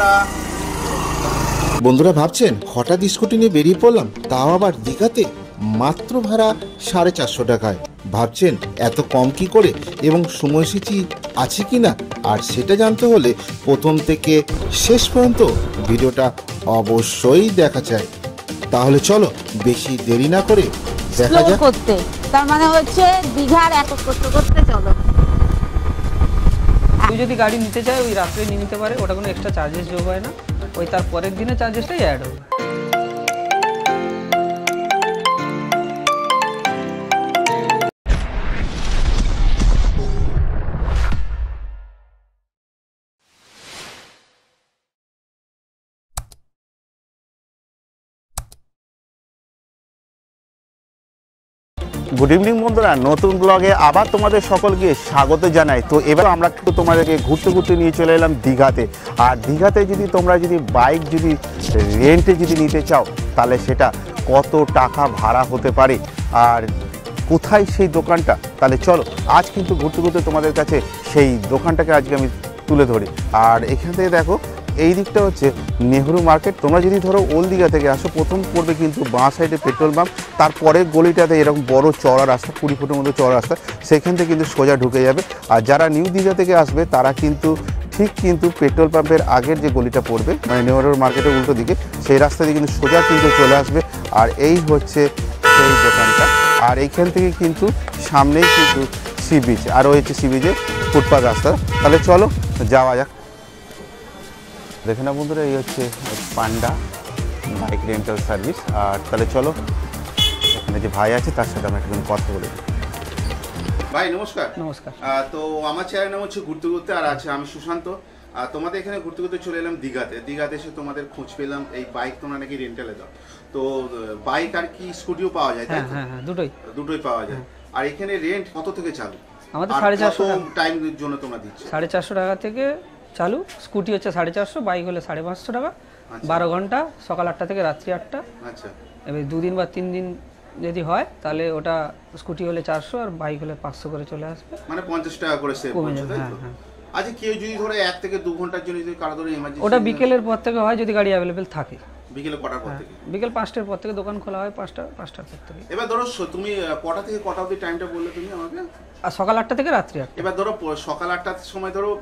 Tata. বন্ধুরা ভাবছেন হঠাৎ স্কুটি নিয়ে বেরিয়ে পড়লাম, তাও আবার দীঘাতে, মাত্র ভাড়া 450 টাকায়। ভাবছেন এত কম কি করে এবং সময়সূচি আছে কি না, আর সেটা জানতে হলে প্রথম থেকে শেষ পর্যন্ত ভিডিওটা অবশ্যই দেখা চাই। তাহলে চলো বেশি দেরি না করে দেখা যাক। করতে তার মানে হচ্ছে দীঘার এত কষ্ট করতে চলো। তুই যদি গাড়ি নিতে চায় ওই রাত্রে নিয়ে নিতে পারে, ওটা কোনো এক্সট্রা চার্জেস যোগ হয় না, ওই তার পরের দিনে চার্জেসটাই অ্যাড হবে। গুড ইভিনিং বন্ধুরা, নতুন ব্লগে আবার তোমাদের সকলকে স্বাগত জানাই। তো এবার আমরা কিন্তু তোমাদেরকে ঘুরতে ঘুরতে নিয়ে চলে এলাম দীঘাতে। আর দীঘাতে যদি তোমরা বাইক রেন্টে নিতে চাও, তাহলে সেটা কত টাকা ভাড়া হতে পারে আর কোথায় সেই দোকানটা, তাহলে চলো আজ কিন্তু ঘুরতে ঘুরতে তোমাদের কাছে সেই দোকানটাকে আজকে আমি তুলে ধরি। আর এখান থেকে দেখো, এই দিকটা হচ্ছে নেহরু মার্কেট। তোমরা যদি ধরো ওল্ড দীঘা থেকে আসো, প্রথম পড়বে কিন্তু বাঁ সাইডে পেট্রোল পাম্প, তারপরে গলিটাতে এরকম বড় চড়া রাস্তা, 20 ফুটের মতো চড়া রাস্তা, সেখান থেকে কিন্তু সোজা ঢুকে যাবে। আর যারা নিউ দীঘা থেকে আসবে তারা কিন্তু ঠিক পেট্রোল পাম্পের আগের যে গলিটা পড়বে, মানে নেহরু মার্কেটের উল্টো দিকে, সেই রাস্তা দিয়ে কিন্তু সোজা কিন্তু চলে আসবে। আর এই হচ্ছে সেই দোকানটা। আর এইখান থেকে কিন্তু সামনেই কিন্তু সি বিচ, আর ওই হচ্ছে সি বিচের ফুটপাথ রাস্তা। তাহলে চলো যাওয়া যাক। দেখে না বন্ধুরা, এই হচ্ছে পান্ডা বাইক রেন্টাল সার্ভিস। আর তাহলে চলো, এখানে যে ভাই আছে তার সাথে আমরা একটু কথা বলে দিই। ভাই নমস্কার। নমস্কার। তো আমার চ্যানেল নাম হচ্ছে ঘুরতে ঘুরতে, আর আছে আমি সুশান্ত। তোমাদের এখানে ঘুরতে ঘুরতে চলে এলাম দীঘাতে এসে তোমাদের খোঁজ পেলাম এই বাইক তোমরা নাকি রেন্টালে দাও। তো বাইক আর কি স্কুটিও পাওয়া যায়? তাই হ্যাঁ, দুটোই পাওয়া যায়। আর এখানে রেন্ট কত থেকে চালু? আমাদের 450 টাইমের জন্য তোমরা দিচ্ছ? 450 টাকা থেকে চালু। স্কুটি হচ্ছে 450, বাইক হলে 550 টাকা। 12 ঘন্টা, সকাল 8টা থেকে রাত্রি 8টা। আচ্ছা। এবার 2 দিন বা 3 দিন যদি হয় তাহলে ওটা স্কুটি হলে 400 আর বাইক হলে 500 করে চলে আসবে, মানে 50 টাকা করে সেভ হচ্ছে, তাই তো? আচ্ছা, কেউ যদি ধরো 1 থেকে 2 ঘন্টার জন্য যদি কারো ধরো এমার্জেন্সি, ওটা বিকেলের পর থেকে হয় যদি গাড়ি অ্যাভেলেবেল থাকে। বিকেলে কটার পর থেকে? বিকেল 5টার পর থেকে দোকান খোলা হয়, 5টার পর থেকে। এবার ধরো তুমি কটা থেকে কটা অবধি টাইমটা বললে তুমি আমাকে? আর সকাল 8টা থেকে রাত্রি 8টা। এবার ধরো সকাল 8টার সময় ধরো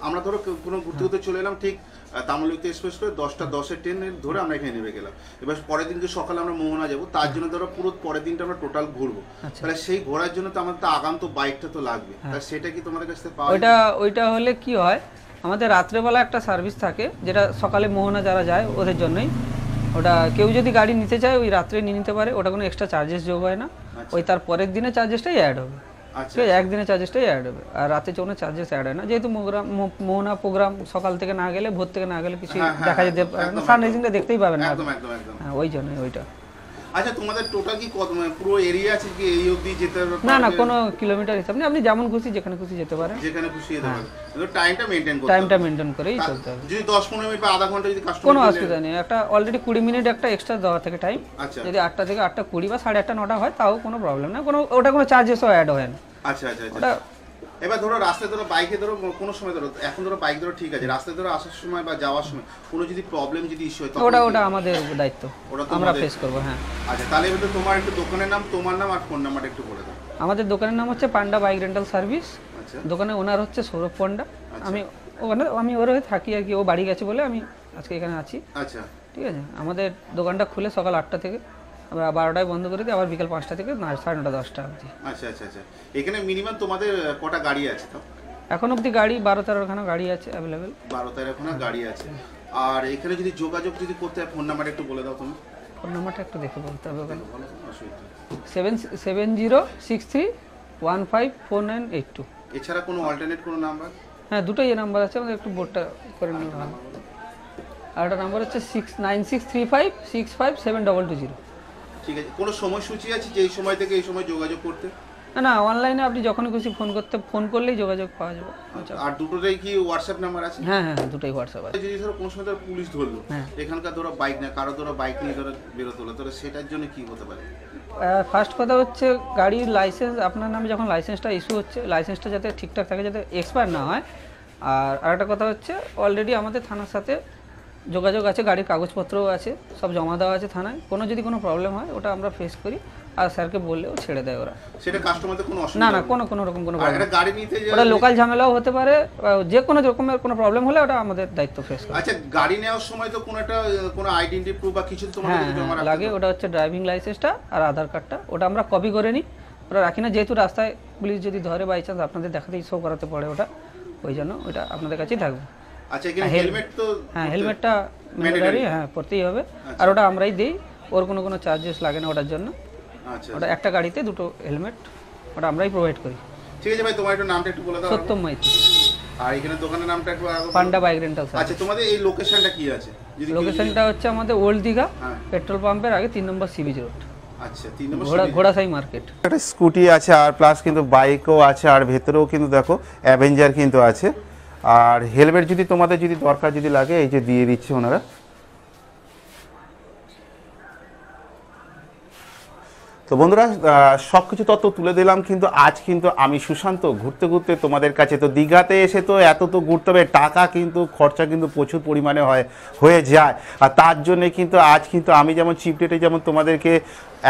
আমরা ধরো কোনো ঘুরতে ঘুরতে চলে এলাম, ঠিক তামিলনাড়ু এক্সপ্রেস করে 10টা 10-এর ট্রেন ধরে আমরা এখানে নেমে গেলাম। এবার পরের দিনকে সকালে আমরা মোহনা যাবো, তার জন্য ধরো পুরো পরের দিনটা আমরা টোটাল ঘুরবো। তাহলে সেই ঘোরার জন্য তো আমাদের তো আগাম তো বাইকটা তো লাগবে, তাহলে সেটা কি তোমাদের কাছ থেকে পাওয়া যায়? ওইটা হলে কি হয়, আমাদের রাত্রেবেলা একটা সার্ভিস থাকে, যেটা সকালে মোহনা যারা যায় ওদের জন্যই। ওটা কেউ যদি গাড়ি নিতে চায় ওই রাত্রে নিয়ে নিতে পারে, ওটা কোনো এক্সট্রা চার্জেস যোগ হয় না, ওই তার পরের দিনে চার্জেসটাই অ্যাড হবে। ঠিক আছে, একদিনের চার্জেসটাই অ্যাড হবে, আর রাতে কোনো চার্জেস অ্যাড হয় না। যেহেতু মোহনা প্রোগ্রাম সকাল থেকে না গেলে, ভোর থেকে না গেলে কিছু দেখা যেতে পারে না, সানরাইজিংটা দেখতেই পাবেন না। হ্যাঁ, ওই জন্যই ওইটা। আচ্ছা, তোমাদের টোটাল কি কত, মানে পুরো এরিয়া আছে কি এই অবধি যেতে হবে? না, কোনো কিলোমিটার হিসাব নেই, আপনি যেমন খুশি যেখানে খুশি যেতে পারেন, যেখানে খুশি যেতে পারেন। কিন্তু টাইমটা মেইনটেইন করেই চলতে হবে। যদি 10-15 মিনিট বা আধা ঘন্টা যদি কাস্টমার, কোনো অসুবিধা নেই। একটা অলরেডি 20 মিনিট একটা এক্সট্রা দেওয়া থাকে টাইম। যদি 8টা থেকে 8:20 বা 8:30 9টা হয় তাও কোনো প্রবলেম না, ওটা কোনো চার্জেসও অ্যাড হয় না। আচ্ছা। এবার ধরো রাস্তায় ধরো বাইকে ধরো কোনো সময় ধরো, এখন ধরো বাইক ধরো ঠিক আছে, রাস্তায় ধরো আসার সময় বা যাওয়ার সময় কোনো যদি প্রবলেম যদি ইস্যু হয়, ওটা আমাদের দায়িত্ব, আমরা ফেস করব। হ্যাঁ। আচ্ছা, তাহলে এবার তোমার একটু দোকানের নাম, তোমার নাম আর ফোন নাম্বারটা একটু বলে দাও। আমাদের দোকানের নাম হচ্ছে পান্ডা বাইক রেন্টাল সার্ভিস। আচ্ছা। দোকানের ওনার হচ্ছে সৌরভ পণ্ডা। আমি ওর হয়ে থাকি আর কি, ও বাড়ি গেছে বলে আমি আজকে এখানে আছি। আচ্ছা, ঠিক আছে। আমাদের দোকানটা খুলে সকাল 8টা থেকে, আমরা 12টায় বন্ধ করে দিই, আবার বিকেল 5টা থেকে 9:30 10টা অবধি। আচ্ছা। এখানে মিনিমাম তোমাদের কটা গাড়ি আছে? তো এখন অবধি গাড়ি 12-13খানা গাড়ি আছে অ্যাভেলেবেল। 12-13খানা গাড়ি আছে। আর এখানে যদি যোগাযোগ যদি করতে হয়, ফোন নাম্বার একটু বলে দাও তুমি। ফোন নাম্বারটা একটু দেখে বলতে হবে ওখানে। 707063154982। এছাড়া কোনো অল্টারনেট কোনো নাম্বার? হ্যাঁ, দুটোই এই নাম্বার আছে, আমাদের একটু বোর্ডটা করে নিতে হবে। আর একটা নাম্বার হচ্ছে 9635657220। ঠিক আছে। কোনো সময়সূচি আছে যে এই সময় থেকে এই সময় যোগাযোগ করতে? না, অনলাইনে আপনি যখনই খুশি ফোন করলেই যোগাযোগ পাওয়া যাবে। আর দুটোটাই কি হোয়াটসঅ্যাপ নাম্বার আছে? হ্যাঁ, দুটোই হোয়াটসঅ্যাপ আছে। যদি ধরো কোনো সময় ধরো পুলিশ ধরলো, এখানকার ধরো বাইক না, কারো ধরো বাইক নিয়ে ধরো বেরোতে হলো, তাহলে সেটার জন্য কি হতে পারে? ফার্স্ট কথা হচ্ছে গাড়ির লাইসেন্স, আপনার নামে যখন লাইসেন্সটা ইস্যু হচ্ছে, লাইসেন্সটা যাতে ঠিকঠাক থাকে, যাতে এক্সপায়ার না হয়। আর আরেকটা কথা হচ্ছে অলরেডি আমাদের থানার সাথে যোগাযোগ আছে, গাড়ির কাগজপত্রও আছে, সব জমা দেওয়া আছে থানায়। যদি কোনো প্রবলেম হয় ওটা আমরা ফেস করি, আর স্যারকে বললেও ছেড়ে দেয় ওরা। সেটা কাস্টমারদের কোনো না অসুবিধা না, হবে কোনো রকম কোনো আর problem একটা গাড়ি নিতে ওটা লোকাল ঝামেলাও হতে পারে, যে কোনো রকমের কোনো প্রবলেম হলে ওটা আমাদের দায়িত্ব ফেস করা। আচ্ছা, গাড়ি নেওয়ার সময় তো কোনো আইডেন্টি প্রুফ বা কিছু তোমাদের হ্যাঁ জমা রাখতে লাগে, হবে? ওটা হচ্ছে ড্রাইভিং লাইসেন্সটা আর আধার কার্ডটা, ওটা আমরা কপি করে নিই, ওটা রাখি না, যেহেতু রাস্তায় পুলিশ যদি ধরে বাই চান্স আপনাদের দেখাতেই শো করাতে পারে ওটা, ওই জন্য ওটা আপনাদের কাছেই থাকবে। আচ্ছা, এখানে হেলমেট তো হ্যাঁ, হেলমেটটা ম্যান্ডেটরি, হ্যাঁ পড়তেই হবে, আর ওটা আমরাই দিই, ওর কোনো চার্জেস লাগে না ওটার জন্য। আচ্ছা, ওটা একটা গাড়িতে দুটো হেলমেট ওটা আমরাই প্রোভাইড করি। ঠিক আছে ভাই, তোমার একটু নামটা একটু বলে দাও। সত্যম মাইতি, আর এখানে দোকানের নামটা একটু আগে বলো। পান্ডা বাইক রেন্টাল। আচ্ছা, তোমাদের এই লোকেশনটা কি আছে? যদি কেউ লোকেশনটা হচ্ছে আমাদের ওল্ড দীঘা, হ্যাঁ। পেট্রোল পাম্পের আগে 3 নম্বর সি বিচ রোড, আচ্ছা, 3 নম্বর ঘোড়াসাই মার্কেট। একটা স্কুটি আছে, আর প্লাস কিন্তু বাইকও আছে, আর ভেতরেও কিন্তু দেখো অ্যাভেঞ্জার কিন্তু আছে। আর হেলমেট যদি তোমাদের যদি দরকার যদি লাগে, এই যে দিয়ে দিচ্ছে ওনারা। তো বন্ধুরা, সব কিছু তথ্য তুলে দিলাম, কিন্তু আজ কিন্তু আমি সুশান্ত ঘুরতে ঘুরতে তোমাদের কাছে, তো দীঘাতে এসে তো এত তো ঘুরতে হবে, টাকা কিন্তু খরচা কিন্তু প্রচুর পরিমাণে হয়ে যায়, আর তার জন্যে কিন্তু আজ কিন্তু আমি যেমন চিপ রেটে যেমন তোমাদেরকে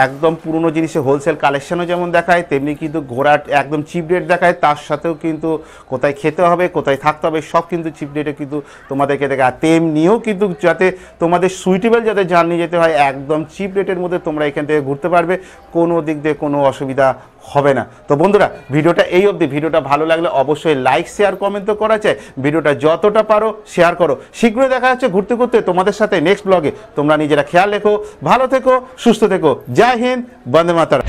একদম পুরনো জিনিসে হোলসেল কালেকশনও যেমন দেখায়, তেমনি কিন্তু ঘোরার একদম চিপ রেট দেখায়, তার সাথেও কিন্তু কোথায় খেতে হবে, কোথায় থাকতে হবে, সব কিন্তু চিপ রেটে কিন্তু তোমাদেরকে দেখায়। আর তেমনিও কিন্তু যাতে তোমাদের সুইটেবল যাতে জার্নি যেতে হয়, একদম চিপ রেটের মধ্যে তোমরা এখান থেকে ঘুরতে পারবে, কোনো দিক দিয়ে কোনো অসুবিধা হবে না। তো বন্ধুরা, ভিডিওটা এই অবধি। ভিডিওটা ভালো লাগলে অবশ্যই লাইক শেয়ার কমেন্ট তো করা চাই, ভিডিওটা যতটা পারো শেয়ার করো। শীঘ্রই দেখা যাচ্ছে ঘুরতে ঘুরতে তোমাদের সাথে নেক্সট ব্লগে। তোমরা নিজেরা খেয়াল রেখো, ভালো থেকো, সুস্থ থেকো। জয় হিন্দ, বন্দে মাতরম।